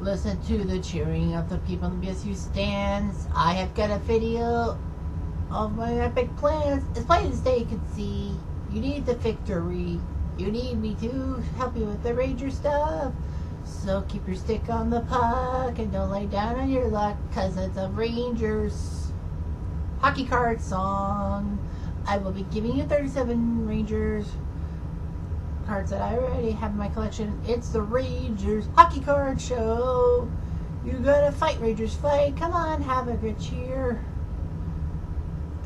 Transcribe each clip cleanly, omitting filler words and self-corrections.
Listen to the cheering of the people in the BSU stands. I have got a video of my epic plans. As plain as day you can see, you need the victory. You need me to help you with the Ranger stuff. So keep your stick on the puck and don't lay down on your luck, cause it's a Rangers hockey card song. I will be giving you 37 Rangers cards that I already have in my collection. It's the Rangers hockey card show. You gotta fight, Rangers, fight. Come on, have a good cheer.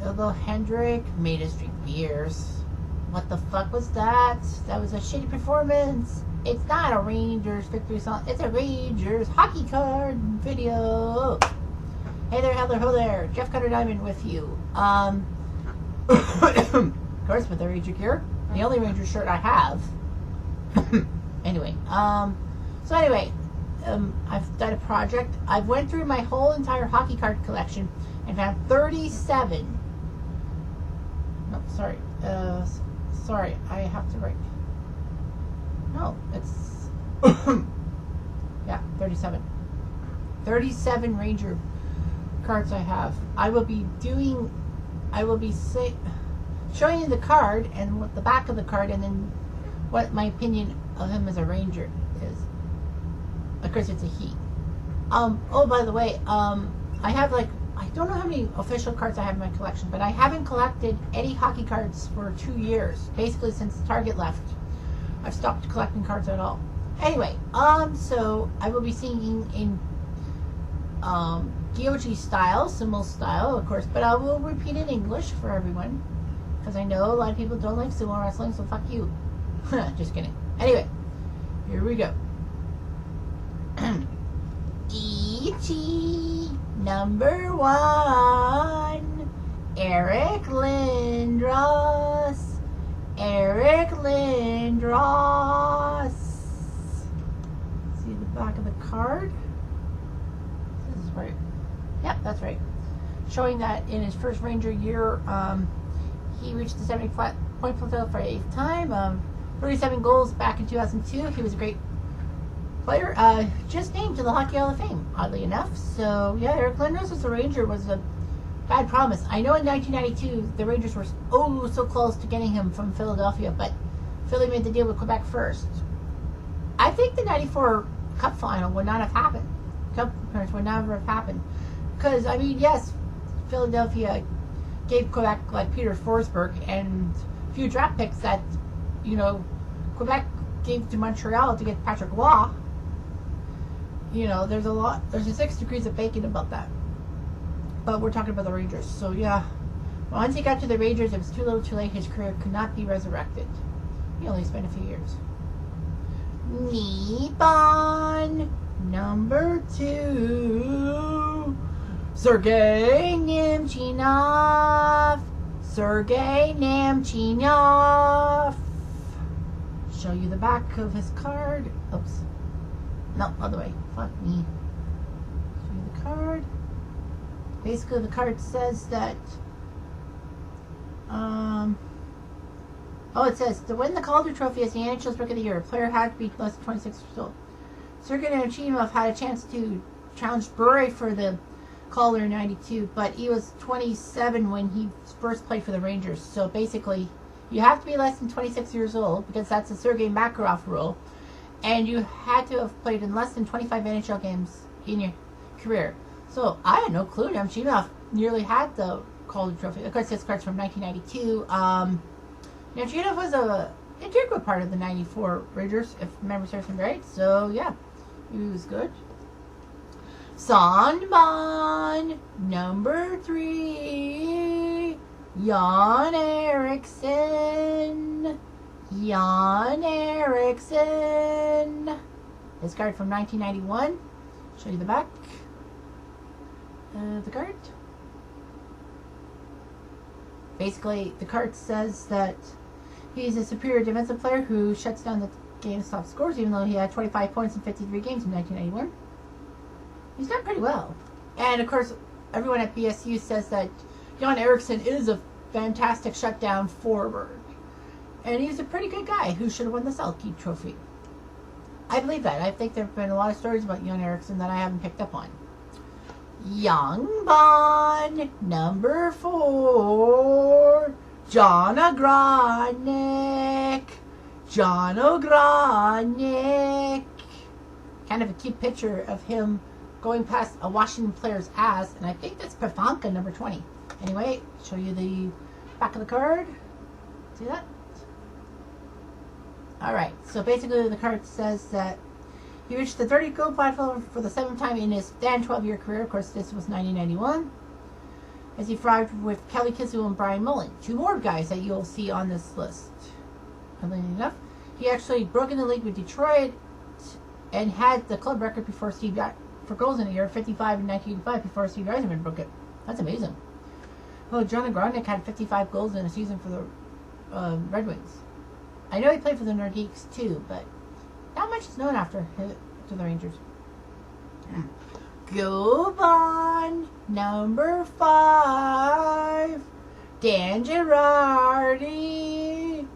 Although Hendrick made us drink beers. What the fuck was that? That was a shitty performance. It's not a Rangers victory song. It's a Rangers hockey card video. Hey there, hello, ho there. Jeff Cutter Diamond with you. Of course, with the Ranger gear. The only Ranger shirt I have. Anyway, I've done a project. I went through my whole entire hockey card collection and found 37. No, sorry. Sorry, I have to write. No, it's yeah, 37. 37 Ranger cards I have. I will be showing you the card and what the back of the card, and then what my opinion of him as a Ranger is. Of course, it's a he. Oh, by the way, I have I don't know how many official cards I have in my collection, but I haven't collected any hockey cards for 2 years. Basically, since Target left, I've stopped collecting cards at all. Anyway, so I will be singing in GOG style, Simul style, of course, but I will repeat in English for everyone, because I know a lot of people don't like sumo wrestling, so fuck you. Just kidding. Anyway, here we go. E.T. number 1, Eric Lindros. Eric Lindros. See the back of the card? This is right. Yep, that's right. Showing that in his first Ranger year, he reached the 70-point fulfill for 8th time. 37 goals back in 2002. He was a great player. Just named to the Hockey Hall of Fame, oddly enough. So, yeah, Eric Lindros as a Ranger was a bad promise. I know in 1992 the Rangers were so close to getting him from Philadelphia, but Philly made the deal with Quebec first. I think the 94 Cup final would not have happened. Cup appearance would never have happened. Because, I mean, yes, Philadelphia gave Quebec, like, Peter Forsberg and a few draft picks that, you know, Quebec gave to Montreal to get Patrick Roy. You know, there's a 6 degrees of bacon about that. But we're talking about the Rangers. So, yeah. Once he got to the Rangers, it was too little too late. His career could not be resurrected. He only spent a few years. Nippon number 2, Sergei Nemchinov. Sergei Nemchinov. Show you the back of his card. Oops. No, other way. Fuck me. Show you the card. Basically, the card says that, it says, to win the Calder Trophy as the NHL's Rookie of the Year, a player had to be less than 26 years old. Sergei Nemchinov had a chance to challenge Bure for the Calder in 92, but he was 27 when he first played for the Rangers. So basically, you have to be less than 26 years old, because that's the Sergei Makarov rule, and you had to have played in less than 25 NHL games in your career. So, I had no clue. Nemchinov nearly had the Calder Trophy. Of course, this card's from 1992. Nemchinov was a integral part of the 94 Rangers, if memory serves me right. So, yeah, he was good. Sonbon, number 3, Jan Eriksson. Jan Eriksson. This card from 1991. Show you the back. The card. Basically, the card says that he's a superior defensive player who shuts down the game's top scores, even though he had 25 points in 53 games in 1991. He's done pretty well. And, of course, everyone at BSU says that Jan Eriksson is a fantastic shutdown forward. And he's a pretty good guy who should have won the Selke Trophy. I believe that. I think there have been a lot of stories about Jon Eriksson that I haven't picked up on. Young Bond, number 4, John Ogrodnik. John Ogrodnik. Kind of a cute picture of him going past a Washington player's ass, and I think that's Pafanka, number 20. Anyway, show you the back of the card. See that? Alright, so basically the card says that he reached the 30-goal platform for the 7th time in his then 12-year career. Of course, this was 1991. As he thrived with Kelly Kissel and Brian Mullen, 2 more guys that you'll see on this list. Funnily enough, he actually broke in the league with Detroit and had the club record before for goals in a year, 55 in 1985, before Steve Yzerman broke it. That's amazing. Well, John Ogrodnik had 55 goals in a season for the Red Wings. I know he played for the Nordiques too, but not much is known after the Rangers. Go Bond, number 5, Dan Girardi.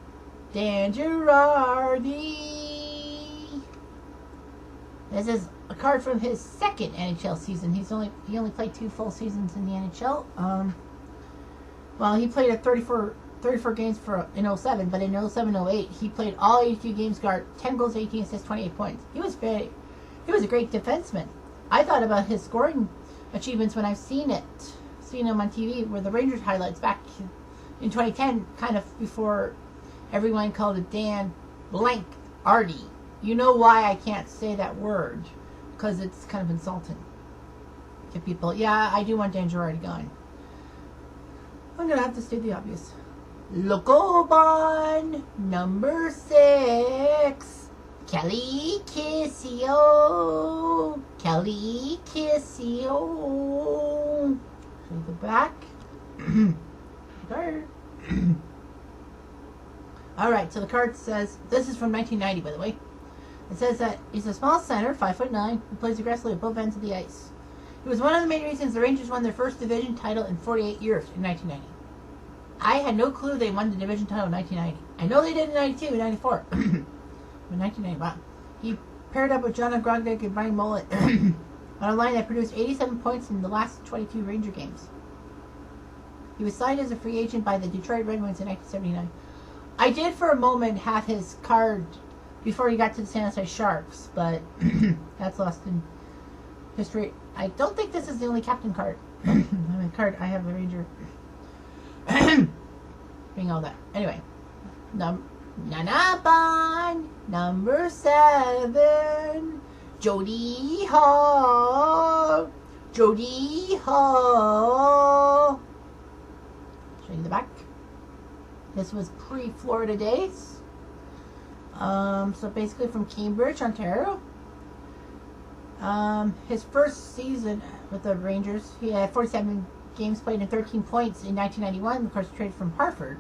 Dan Girardi. This is a card from his 2nd NHL season. He only played 2 full seasons in the NHL. Well, he played at 34 games in 07, but in 07-08 he played all 82 games, got 10 goals, 18 assists, 28 points. He was a great defenseman. I thought about his scoring achievements when I've seen him on TV, where the Rangers highlights back in 2010, kind of before everyone called it Dan Blank Artie. You know why I can't say that word? Because it's kind of insulting to people. Yeah, I do want Dan Girardi gone. I'm going to have to state the obvious. Lokoban, number 6, Kelly Kissel. Kelly Kissel. Show you the back. There. Alright, so the card says, this is from 1990, by the way. It says that he's a small center, 5'9", who plays aggressively at both ends of the ice. He was one of the main reasons the Rangers won their first division title in 48 years in 1990. I had no clue they won the division title in 1990. I know they did in 92 and 94. But 1990, wow. He paired up with John Ogrodnik and Brian Mullen on a line that produced 87 points in the last 22 Ranger games. He was signed as a free agent by the Detroit Red Wings in 1979. I did for a moment have his card before he got to the San Jose Sharks, but that's lost in history. I don't think this is the only captain card. I have the Ranger. Being all that. Anyway. Nanaban, number 7, Jody Hall. Jody Hall. Show you the back. This was pre-Florida days. So basically from Cambridge, Ontario. His first season with the Rangers, he had 47 games played and 13 points in 1991. Of course, traded from Hartford.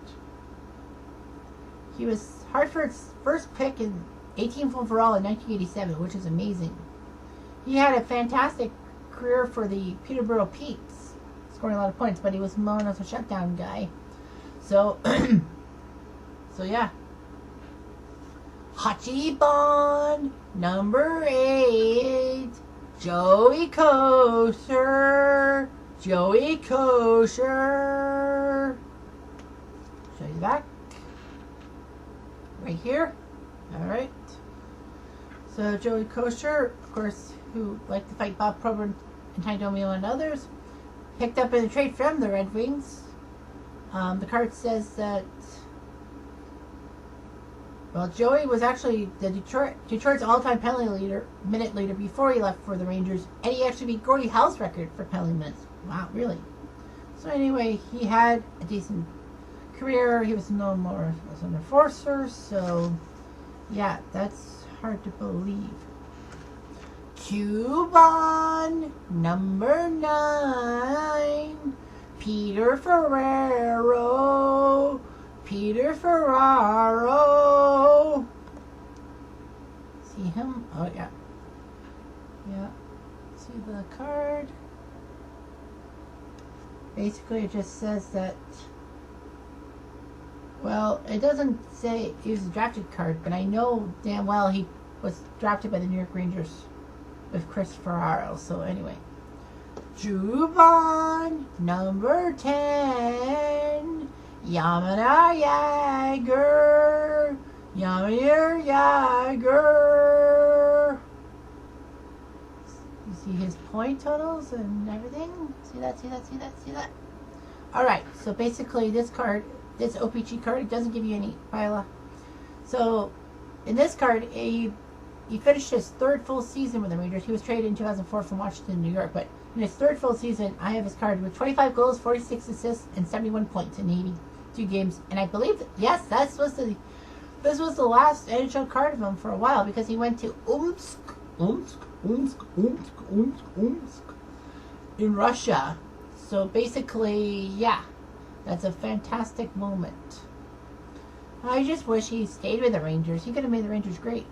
He was Hartford's first pick in 18th overall in 1987, which is amazing. He had a fantastic career for the Peterborough Petes, scoring a lot of points, but he was known as a shutdown guy. So, yeah. Hachi Bond, number 8, Joey Kocur. Joey Kocur. Show you the back. Right here. Alright. So Joey Kocur, of course, who liked to fight Bob Probert and Ty Domi and others, picked up in a trade from the Red Wings. The card says that, well, Joey was actually the Detroit's all-time penalty minute leader before he left for the Rangers, and he actually beat Gordie Howe's record for penalty minutes. Wow, really? So anyway, he had a decent career. He was known more as an enforcer, so yeah, that's hard to believe. Cuban, number 9, Peter Ferraro. Peter Ferraro. See him? Oh, yeah. Yeah. See the card? Basically, it just says that, well, it doesn't say he was a drafted card, but I know damn well he was drafted by the New York Rangers with Chris Ferraro. So anyway, Juvan, number 10, Yamina Yager, Yamir Yager. You see his point totals and everything? See that, see that, see that, see that? Alright, so basically this card, this OPG card, it doesn't give you any Viola. So, in this card, he finished his third full season with the Rangers. He was traded in 2004 from Washington, New York, but in his third full season, I have his card with 25 goals, 46 assists, and 71 points in 82 games. And I believe that, yes, this was the last NHL card of him for a while, because he went to Omsk in Russia. So basically, yeah, that's a fantastic moment. I just wish he stayed with the Rangers. He could have made the Rangers great.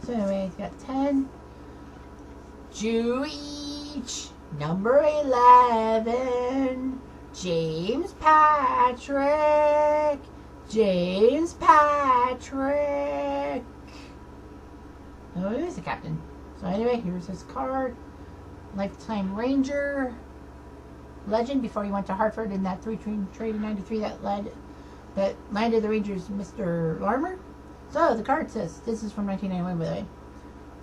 So anyway, he's got 10. Jewish, number 11, James Patrick. James Patrick. Oh, he was the captain. So anyway, here's his card. Lifetime Ranger. Legend before he went to Hartford in that 3-team trade in 93 that landed the Rangers Mr. Larmer. So the card says, this is from 1991 by the way.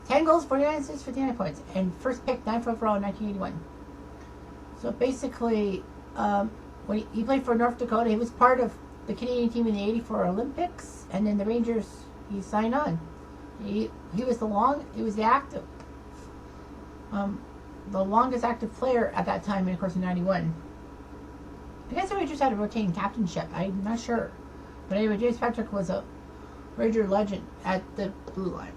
10 goals, 49 assists, 59 points. And first pick, 9th overall in 1981. So basically, when he played for North Dakota, he was part of the Canadian team in the 84 Olympics. And then the Rangers, he signed on. He was the longest active player at that time, and of course in 91. I guess the Rangers had a rotating captainship. I'm not sure. But anyway, James Patrick was a Ranger legend at the blue line.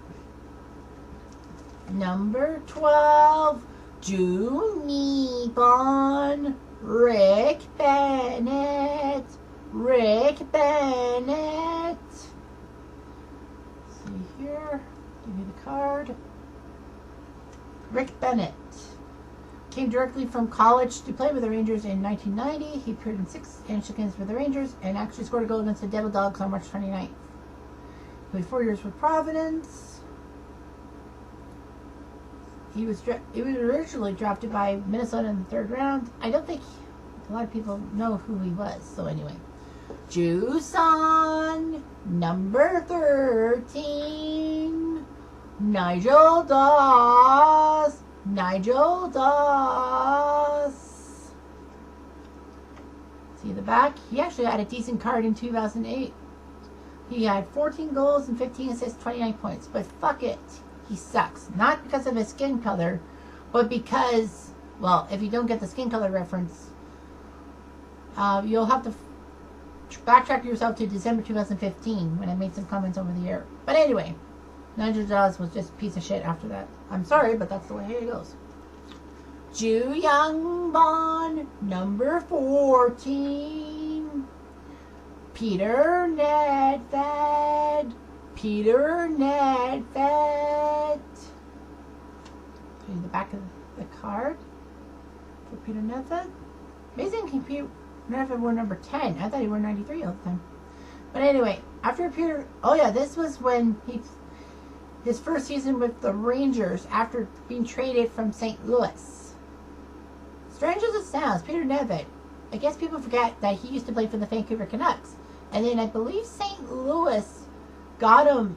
Number 12, Junipon, Rick Bennett. Rick Bennett. See here, give you the card. Rick Bennett came directly from college to play with the Rangers in 1990. He appeared in 6 NHL games for the Rangers and actually scored a goal against the Devil Dogs on March 29th. He played 4 years with Providence. He was originally drafted by Minnesota in the 3rd round. I don't think a lot of people know who he was. So anyway, Juson, number 13, Nigel Doss. Nigel Doss. See the back? He actually had a decent card in 2008. He had 14 goals and 15 assists, 29 points. But fuck it, he sucks. Not because of his skin color, but because, well, if you don't get the skin color reference, you'll have to backtrack yourself to December 2015 when I made some comments over the air. But anyway, Nigel Doss was just a piece of shit after that. I'm sorry, but that's the way it goes. Ju Young Bon, number 14. Peter Nedved. Peter Nedved. Show you the back of the card for Peter Nedved. Amazing, Peter Nedved wore number 10. I thought he wore 93 all the time. But anyway, after Peter... Oh yeah, this was when his first season with the Rangers after being traded from St. Louis. Strange as it sounds, Peter Nedved, I guess people forget that he used to play for the Vancouver Canucks. And then I believe St. Louis got him.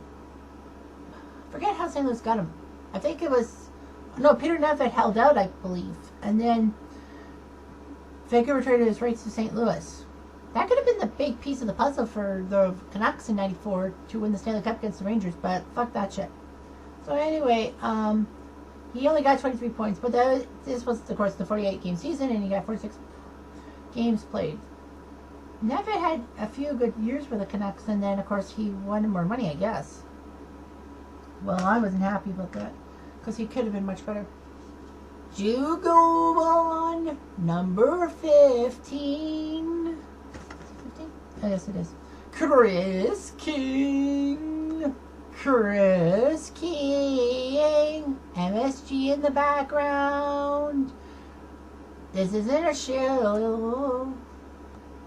I forget how St. Louis got him. I think it was... No, Peter Nedved held out, I believe. And then Vancouver traded his rights to St. Louis. That could have been the big piece of the puzzle for the Canucks in 94 to win the Stanley Cup against the Rangers, but fuck that shit. So anyway, he only got 23 points, but this was, of course, the 48-game season, and he got 46 games played. Nedved had a few good years for the Canucks, and then, of course, he won more money, I guess. Well, I wasn't happy about that, because he could have been much better. Jugovan, number 15. 15? Oh, yes, it is. Chris King. Chris King. MSG in the background. This isn't a show.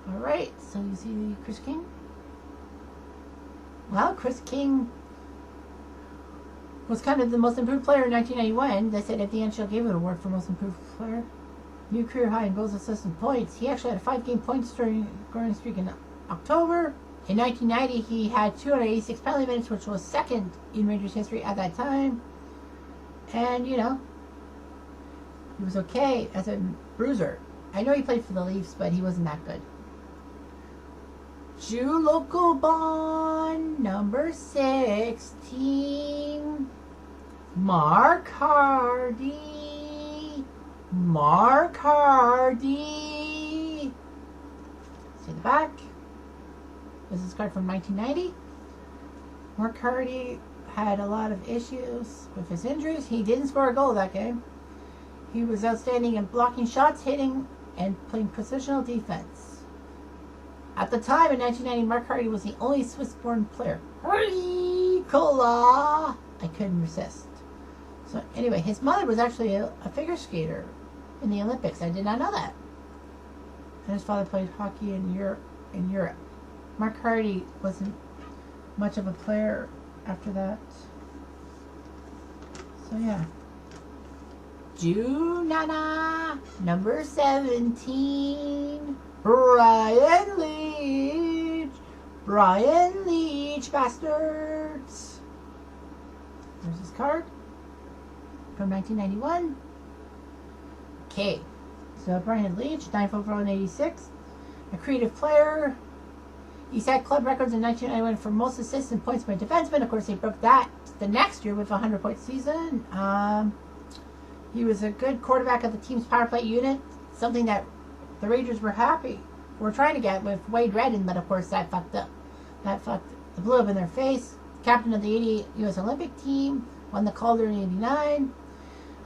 Alright, so you see Chris King? Well, Chris King Was kind of the most improved player in 1991. They said at the end she'll give it an award for most improved player. New career high in goals, assists, and points. He actually had a 5-game point scoring streak in October. In 1990, he had 286 penalty minutes, which was second in Rangers history at that time. And, you know, he was okay as a bruiser. I know he played for the Leafs, but he wasn't that good. Jew local bond number 16. Mark Hardy. Mark Hardy. See the back. This is a card from 1990. Mark Hardy had a lot of issues with his injuries. He didn't score a goal that game. He was outstanding in blocking shots, hitting, and playing positional defense. At the time, in 1990, Mark Hardy was the only Swiss-born player. Cola! I couldn't resist. So anyway, his mother was actually a figure skater in the Olympics. I did not know that. And his father played hockey in Europe. Mark Hardy wasn't much of a player after that. So yeah. Junana, number 17. Brian Leach. Brian Leach, bastards. There's his card from 1991. Okay. So Brian Leach, 9th overall in 86. A creative player. He set club records in 1991 for most assists and points by defensemen. Of course, he broke that the next year with a 100-point season. He was a good quarterback of the team's power play unit, something that the Rangers were trying to get with Wade Redden, but of course that fucked up. It blew up in their face. Captain of the 88 U.S. Olympic team, won the Calder in 89.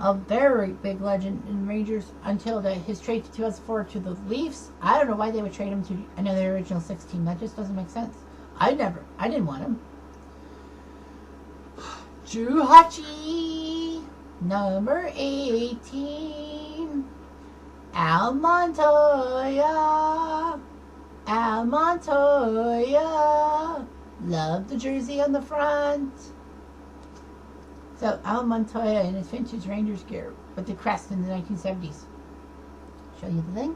A very big legend in Rangers until his trade to 2004 to the Leafs. I don't know why they would trade him to another original 6 team. That just doesn't make sense. I didn't want him. Drew Hachi, number 18. Al Montoya. Al Montoya. Love the jersey on the front. So, Al Montoya in his vintage Rangers gear with the crest in the 1970s. Show you the thing.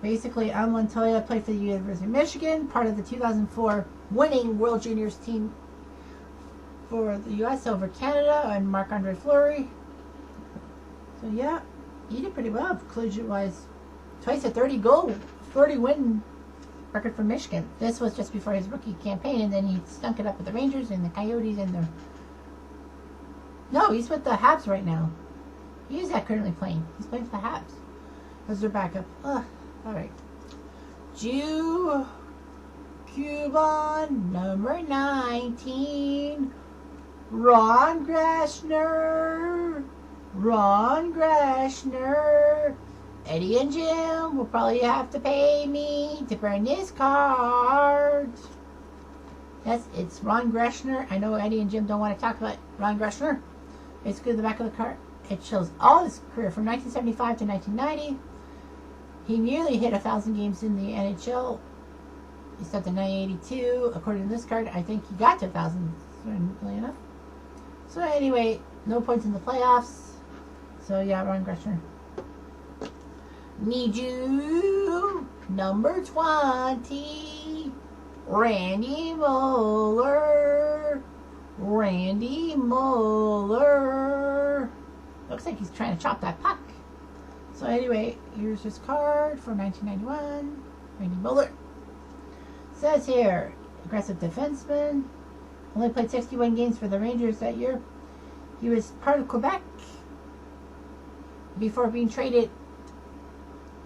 Basically, Al Montoya played for the University of Michigan, part of the 2004 winning World Juniors team for the U.S. over Canada and Marc-Andre Fleury. So, yeah, he did pretty well, collegiate-wise. Twice a 30-win record for Michigan. This was just before his rookie campaign, and then he stunk it up with the Rangers and the Coyotes and the... No, he's with the Habs right now. He is currently playing. He's playing for the Habs. As their backup. Alright. Jew Cuban, number 19. Ron Grashner. Ron Grashner. Eddie and Jim will probably have to pay me to burn this card. Yes, it's Ron Grashner. I know Eddie and Jim don't want to talk about Ron Grashner. Basically, the back of the card, it shows all his career from 1975 to 1990. He nearly hit 1,000 games in the NHL. He started in 1982. According to this card, I think he got to 1,000, certainly enough. So anyway, no points in the playoffs. So yeah, Ron Grashner. Need you, number 20. Randy Mueller. Randy Mueller. Looks like he's trying to chop that puck. So anyway, here's his card for 1991. Randy Mueller. Says here, aggressive defenseman. Only played 61 games for the Rangers that year. He was part of Quebec before being traded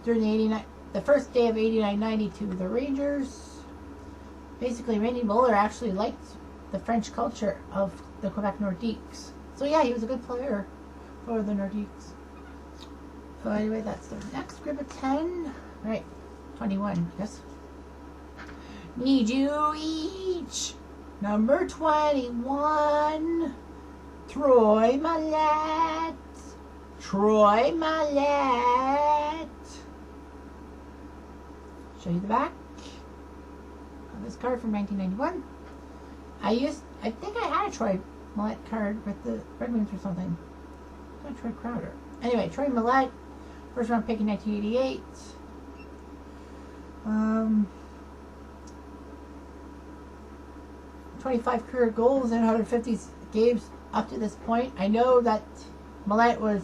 during the first day of 89-90 to the Rangers. Basically, Randy Mueller actually liked the French culture of the Quebec Nordiques. So yeah, he was a good player for the Nordiques. So anyway, that's the next group of 10. Right, 21, I guess. Need you each. Number 21. Troy Mallette. Troy Mallette. Show you the back of this card from 1991. I think I had a Troy Millette card with the Red Wings or something. Not Troy Crowder. Anyway, Troy Millette, first round pick in 1988. 25 career goals in 150 games up to this point. I know that Millette was,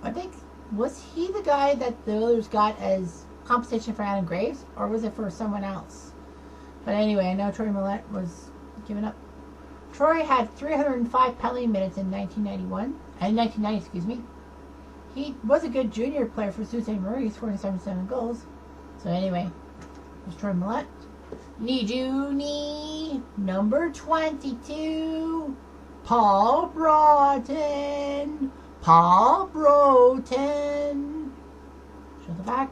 I think, was he the guy that the Oilers got as compensation for Adam Graves, or was it for someone else? But anyway, I know Troy Millette was given up. Troy had 305 penalty minutes in 1990, excuse me. He was a good junior player for Sault Ste. Marie, scoring 77 goals. So anyway, there's Troy Millette. Nijuni, number 22, Paul Broughton. Paul Broughton. Show the back.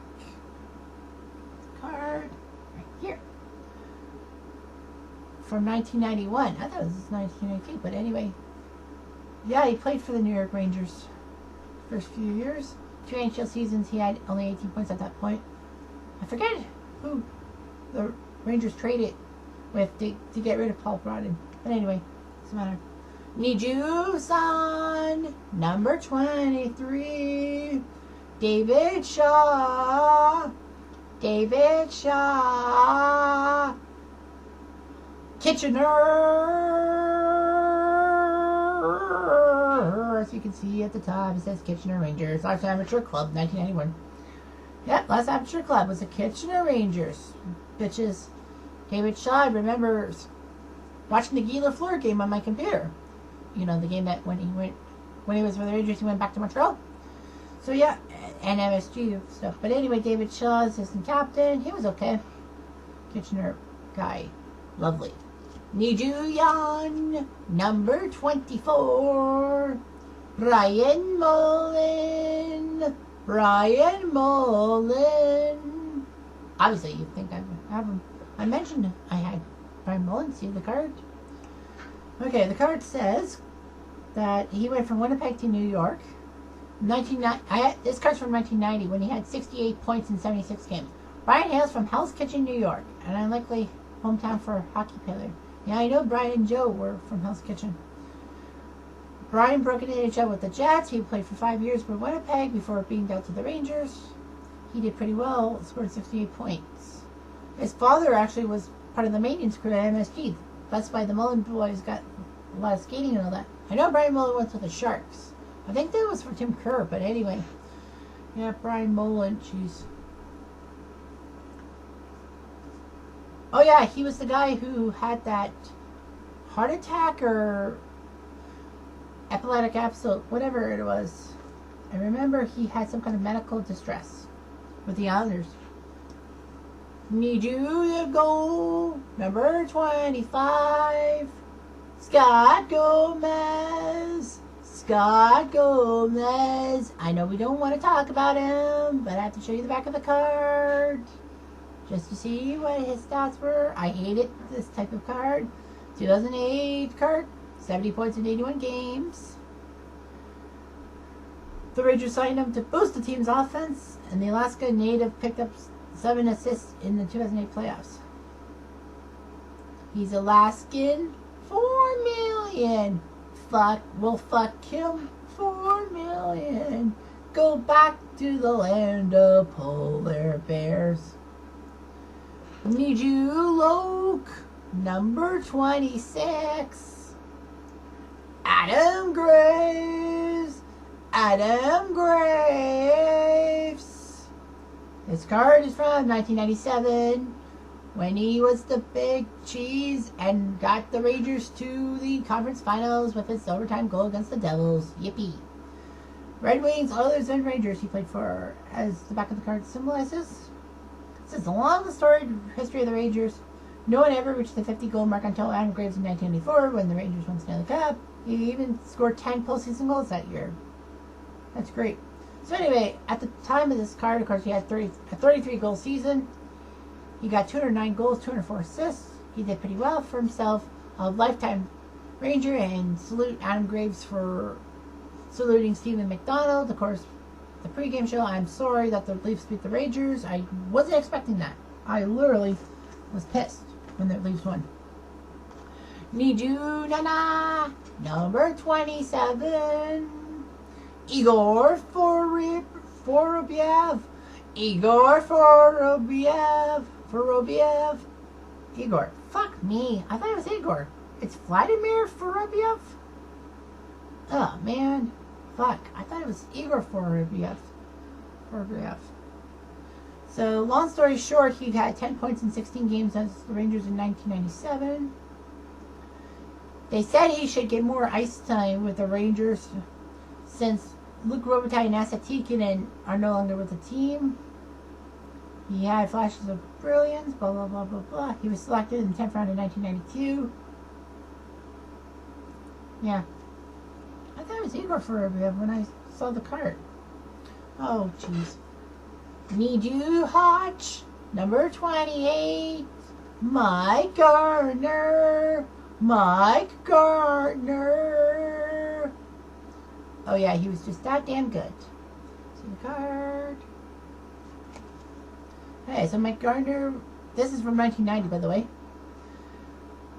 Card right here. From 1991. I thought it was 1992, but anyway. Yeah, he played for the New York Rangers first few years. 2 NHL seasons, he had only 18 points at that point. I forget who the Rangers traded with to get rid of Paul Broughton. But anyway, doesn't matter. Niju-san, number 23, David Shaw. David Shaw. Kitchener. As you can see at the top, it says Kitchener Rangers. Last Amateur Club, 1991. Yep, last Amateur Club was the Kitchener Rangers. Bitches. David Shaw, I remember watching the Guy Lafleur game on my computer. You know, the game that when he was with the Rangers, he went back to Montreal. So yeah, and MSG stuff. But anyway, David Shaw, assistant captain, he was okay. Kitchener guy, lovely. Nijuyan, number 24, Brian Mullen. Brian Mullen. Obviously, you think I have him. I mentioned I had Brian Mullen. See the card? Okay, the card says that he went from Winnipeg to New York. This card's from 1990 when he had 68 points in 76 games. Brian hails from Hell's Kitchen, New York, an unlikely hometown for a hockey player. Yeah, I know Brian and Joe were from Hell's Kitchen. Brian broke into NHL with the Jets. He played for 5 years for Winnipeg before being dealt to the Rangers. He did pretty well, scored 68 points. His father actually was part of the maintenance crew at MSG. That's why the Mullen boys got a lot of skating and all that. I know Brian Mullen went to the Sharks. I think that was for Tim Kerr, but anyway. Yeah, Brian Mullen, jeez. Oh yeah, he was the guy who had that heart attack or epileptic episode, whatever it was. I remember he had some kind of medical distress with the Islanders. Need you to go, number 25, Scott Gomez. Scott Gomez. I know we don't want to talk about him, but I have to show you the back of the card just to see what his stats were. I hated this type of card. 2008 card, 70 points in 81 games. The Rangers signed him to boost the team's offense, and the Alaska native picked up 7 assists in the 2008 playoffs. He's Alaskan. $4 million. We'll fuck him. $4 million. Go back to the land of polar bears. Need you, Loke. Number 26. Adam Graves. Adam Graves. This card is from 1997 when he was the big cheese and got the Rangers to the conference finals with his overtime goal against the Devils. Yippee. Red Wings, Oilers, and Rangers he played for, as the back of the card symbolizes. It says, along the storied history of the Rangers, no one ever reached the 50-goal mark until Adam Graves in 1994 when the Rangers won Stanley Cup. He even scored 10 postseason goals that year. That's great. So anyway, at the time of this card, of course, he had a 33-goal season. He got 209 goals, 204 assists. He did pretty well for himself. A lifetime Ranger, and salute Adam Graves for saluting Stephen McDonald. Of course, the pregame show, I'm sorry that the Leafs beat the Rangers. I wasn't expecting that. I literally was pissed when the Leafs won. Need you, Nana. Number 27, Igor Vorobyev. Igor Vorobyev. Igor. Fuck me. I thought it was Igor. It's Vladimir Vorobyev? Oh, man. Fuck. I thought it was Igor Vorobyev. So, long story short, he had 10 points in 16 games against the Rangers in 1997. They said he should get more ice time with the Rangers since Luc Robitaille and Asa Tikkanen are no longer with the team. He had flashes of brilliance, blah, blah, blah, blah, blah. He was selected in the 10th round in 1992. Yeah. I thought it was Igor Vorobyev when I saw the card. Oh, jeez. Need you, Hotch. Number 28, Mike Gardner. Mike Gardner. Oh, yeah, he was just that damn good. See the card. Hey, so Mike Gardner, this is from 1990, by the way.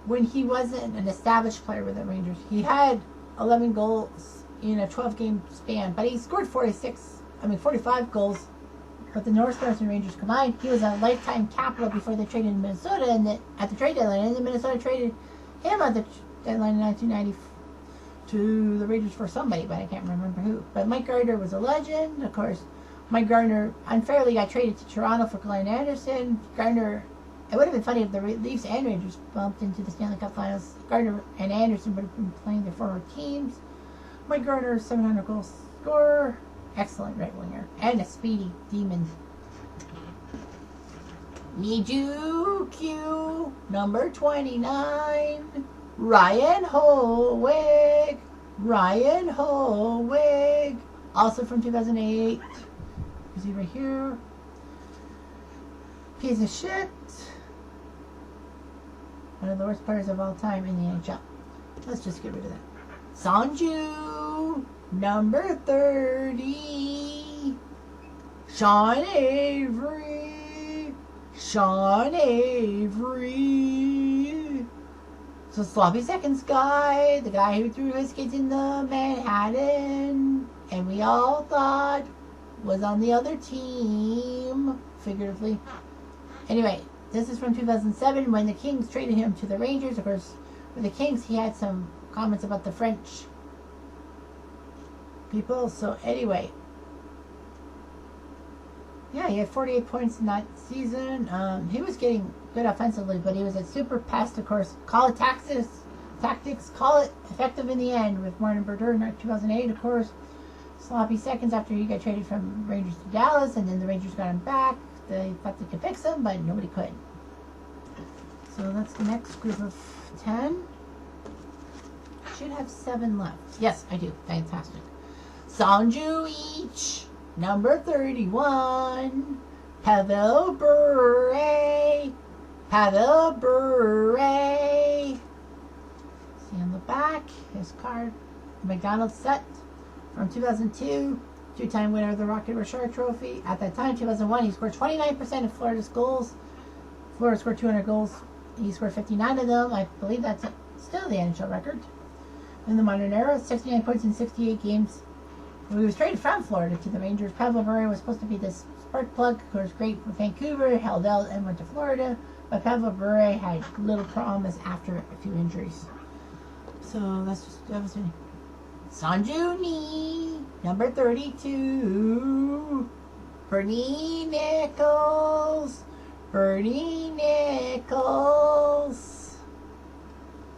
When he wasn't an established player with the Rangers, he had 11 goals in a 12-game span, but he scored 45 goals with the North Stars and Rangers combined. He was a lifetime Capital before they traded in Minnesota at the trade deadline, and then Minnesota traded him at the deadline in 1990 to the Rangers for somebody, but I can't remember who. But Mike Gardner was a legend. Of course, Mike Gardner unfairly got traded to Toronto for Glenn Anderson. Gardner, it would have been funny if the Leafs and Rangers bumped into the Stanley Cup Finals. Gardner and Anderson would have been playing their former teams. Mike Gardner, 700 goal scorer, excellent right winger, and a speedy demon. Need you, Q, number 29, Ryan Hollweg. Ryan Hollweg, also from 2008. Is he right here? Piece of shit. One of the worst players of all time in the NHL. Let's just get rid of that. Sanju, number 30, Sean Avery. Sean Avery. So Sloppy Seconds guy, the guy who threw his kids in the Manhattan, and we all thought was on the other team, figuratively. Anyway, this is from 2007 when the Kings traded him to the Rangers. Of course, with the Kings, he had some comments about the French people. So anyway, yeah, he had 48 points in that season. He was getting good offensively, but he was a super pest, of course. Call it tactics, call it effective in the end with Martin Brodeur in 2008, of course. Sloppy Seconds after he got traded from Rangers to Dallas, and then the Rangers got him back. They thought they could fix him, but nobody could. So that's the next group of 10. Should have 7 left. Yes, I do. Fantastic. Sanju each. Number 31, Pavel Bure. Pavel Bure. See on the back, his card, McDonald's set from 2002, two-time winner of the Rocket Richard Trophy. At that time, 2001, he scored 29% of Florida's goals. Florida scored 200 goals. He scored 59 of them. I believe that's still the NHL record. In the modern era, 69 points in 68 games. He was traded from Florida to the Rangers. Pavel Bure was supposed to be this spark plug, who was great with Vancouver, held out and went to Florida. But Pavel Bure had little promise after a few injuries. So that's just devastating. Sanjuni, number 32, Bernie Nichols. Bernie Nichols.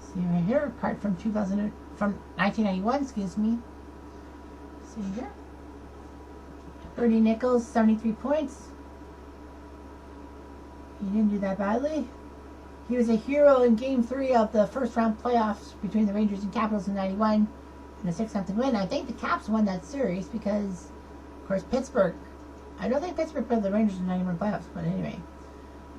See right here, card from 1991, excuse me. See here. Bernie Nichols, 73 points. He didn't do that badly. He was a hero in Game 3 of the first round playoffs between the Rangers and Capitals in 91 and a 6-0 win. I think the Caps won that series because, of course, Pittsburgh. I don't think Pittsburgh played the Rangers in 91 playoffs, but anyway.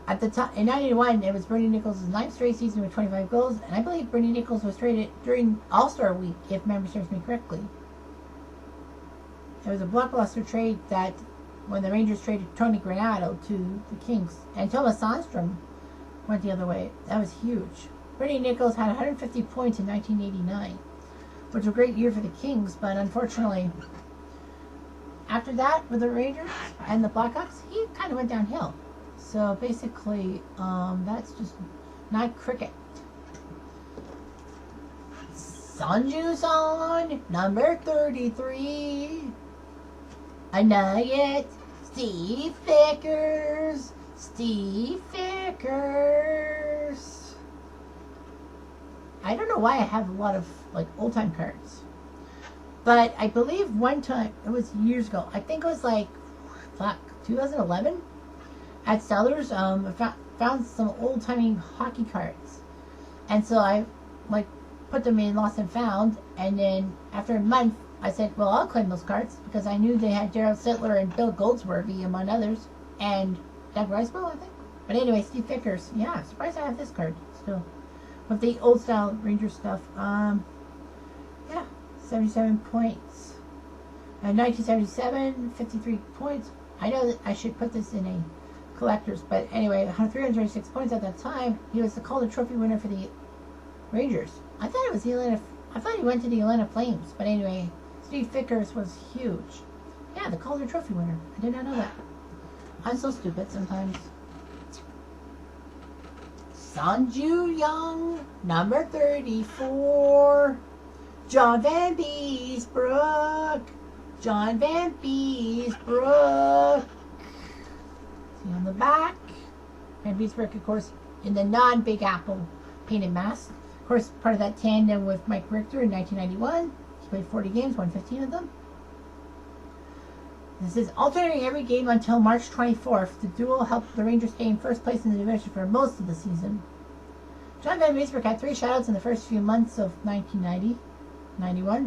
At the time, in 91, it was Bernie Nichols' 9th straight season with 25 goals, and I believe Bernie Nichols was traded during All-Star Week, if memory serves me correctly. It was a blockbuster trade that when the Rangers traded Tony Granato to the Kings, and Thomas Sandstrom went the other way. That was huge. Bernie Nichols had 150 points in 1989. which was a great year for the Kings, but unfortunately, after that, with the Rangers and the Blackhawks, he kind of went downhill. So basically, that's just not cricket. Sanju Son, number 33. A Nugget, Steve Vickers. Steve Vickers. I don't know why I have a lot of like old time cards, but I believe one time, it was years ago, I think it was like 2011 at Sellers. I found some old timey hockey cards, and so I like put them in Lost and Found, and then after a month I said, well, I'll claim those cards, because I knew they had Darryl Sittler and Bill Goldsworthy among others, and Doug Riseborough, I think. But anyway, Steve Vickers. Yeah, I'm surprised I have this card still, with the old style Ranger stuff. Yeah, 77 points. 1977, 53 points. I know that I should put this in a collector's, but anyway, 336 points at that time. He was the Calder Trophy winner for the Rangers. I thought it was the Atlanta. I thought he went to the Atlanta Flames, but anyway, Steve Vickers was huge. Yeah, the Calder Trophy winner. I did not know that. I'm so stupid sometimes. Sanju Young, number 34. John Van Beesbrook. John Van Beesbrook. See on the back. Van Beesbrook, of course, in the non-Big Apple painted mask. Of course, part of that tandem with Mike Richter in 1991. He played 40 games, won 15 of them. This is alternating every game until March 24th. The duel helped the Rangers stay in first place in the division for most of the season. John Van Beesbrook had 3 shutouts in the first few months of 1990-91,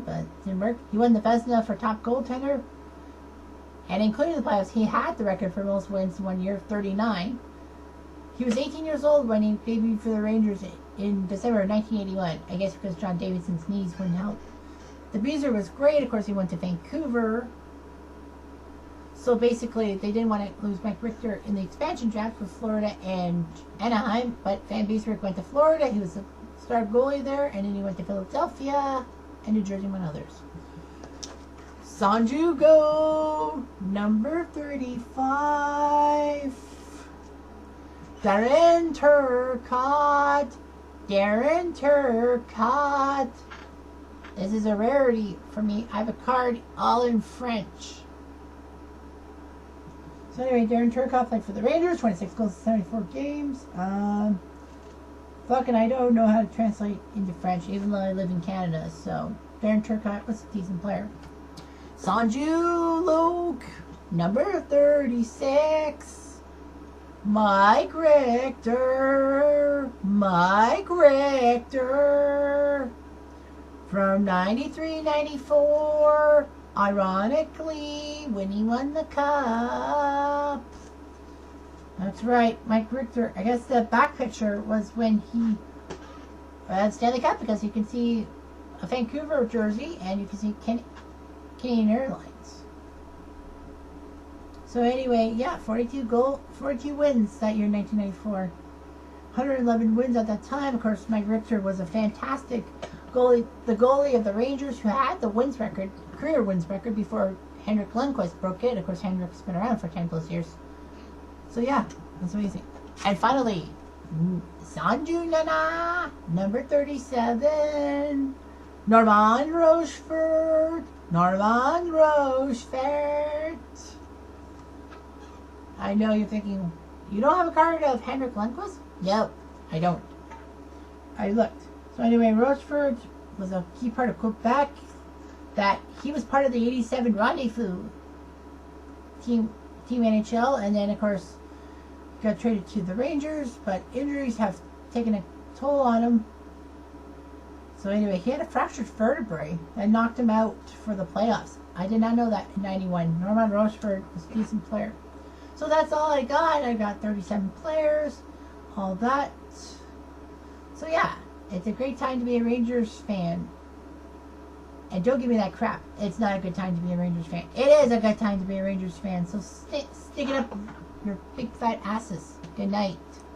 but didn't work. He won the Vezina for top goaltender, and including the playoffs, he had the record for most wins in one year, 39. He was 18 years old when he debuted for the Rangers in December of 1981, I guess because John Davidson's knees wouldn't help. The Beezer was great. Of course, he went to Vancouver. So basically, they didn't want to lose Mike Richter in the expansion draft with Florida and Anaheim, but Van Beesbrook went to Florida. He was the star goalie there, and then he went to Philadelphia and New Jersey, among others. Sanju Go, number 35. Darren Turcotte. Darren Turcotte. This is a rarity for me. I have a card all in French. So anyway, Darren Turcotte played for the Rangers, 26 goals in 74 games. Fucking I don't know how to translate into French, even though I live in Canada. So Darren Turcotte was a decent player. Sanju Luke, number 36. Mike Richter. Mike Richter. From 93-94. Ironically, when he won the cup. That's right, Mike Richter. I guess the back picture was when he had Stanley Cup, because you can see a Vancouver jersey and you can see Canadian Airlines. So anyway, yeah, 42 wins that year in 1994. 111 wins at that time. Of course, Mike Richter was a fantastic goalie, the goalie of the Rangers, who had the wins record, career wins record, before Henrik Lundqvist broke it. Of course, Henrik's been around for 10 plus years. So yeah, that's amazing. And finally, Sanju Nana, number 37. Normand Rochefort. Normand Rochefort. I know you're thinking, you don't have a card of Henrik Lundqvist? Nope, I don't. I looked. So anyway, Rochefort was a key part of Quebec. That he was part of the 87 Rendezvous team NHL, and then of course got traded to the Rangers, but injuries have taken a toll on him. So anyway, he had a fractured vertebrae that knocked him out for the playoffs. I did not know that in 91. Normand Rochefort was a decent player. So that's all I got. I got 37 players, all that. So yeah, it's a great time to be a Rangers fan. And don't give me that crap. It's not a good time to be a Rangers fan. It is a good time to be a Rangers fan. So stick it up your big fat asses. Good night.